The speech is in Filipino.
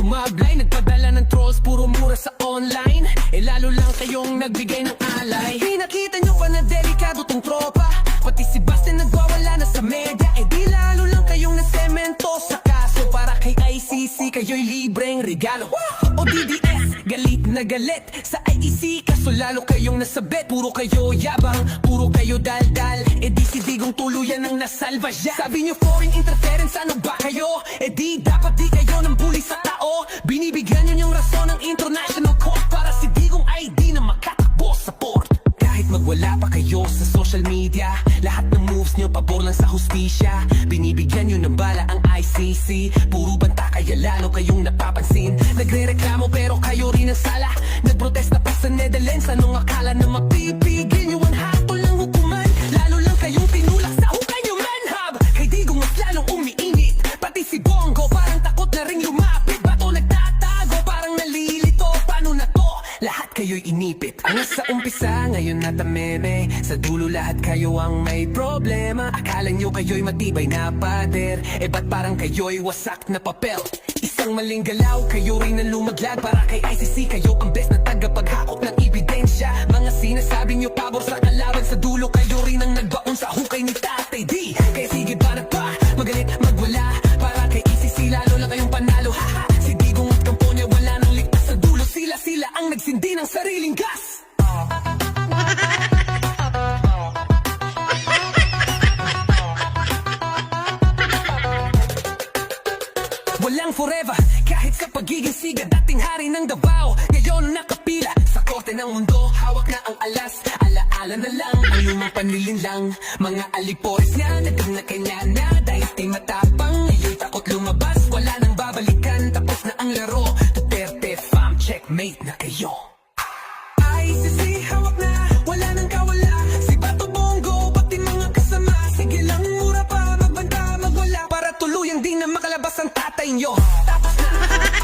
sumablay, nagpadala ng trolls, puro mura sa online. Lalo lang kayong nagbigay ng alay. Pinakita nyo pa na delikado tong tropa, pati si Bastian nagwawala na sa media. Di lalo lang kayong nasemento sa kaso. Para kay ICC kayo'y libreng regalo. O DDS, galit na galit sa IEC, kaso lalo kayong nasabit. Puro kayo yabang, puro kayo daldal. Di si Digong tuluyan ang nasalva siya. Sabi nyo foreign interference, ano ba kayo? Di dapat di kayo ng bully sa tao. Binibigyan nyo yung rason ng international court para si Digong ay di na makatakbo sa port. Kahit magwala pa kayo sa social media, lahat ng moves nyo pabor lang sa hustisya. Binibigyan nyo ng bala ang ICC, puro banta kaya lalo kayong napapansin. Nagre-reklamo pero kayo rin ang sala. Nagprotesta pa sa Netherlands, anong akala na mapipigil nyo ang hatol ng hukuman? Lalo lang kayong tinulak sa hukay nyo manhab. Kay Digong mas lalong umiinit, pati si Bongo parang takot na ring lumapit. Bato nagtatago, parang nalilito, paano na to? Lahat kayo'y inipit. Ang sa umpisa, ngayon natameme. Sa dulo lahat kayo ang may problema. Akala nyo kayo'y matibay na pader, ba't parang kayo'y wasak na papel? Isang maling galaw, kayo rin ang lumaglag. Para kay ICC, kayo ang best na tagapaghakot ng ebidensya. Mga sinasabi nyo pabor sa kalaban, sa dulo kayo rin ang nagbaon sa hukay ni Tatay D. Kaya sige ba na pa, magalit, magwala. Para kay ICC, lalo lang kayong panalo. Haha, si Digong at Camponia wala nang ligtas sa dulo. Sila ang nagsindi ng sariling gas. Walang forever, kahit sa pagiging siga. Dating hari ng Davao, ngayon nakapila sa korte ng mundo. Hawak na ang alas, alaala na lang ang lumang panlilinlang. Mga alipores niya, naging na kanya na. Dahil di matapang, ngayon takot lumabas. Wala nang babalikan, tapos na ang laro. Duterte fam, checkmate na kayo.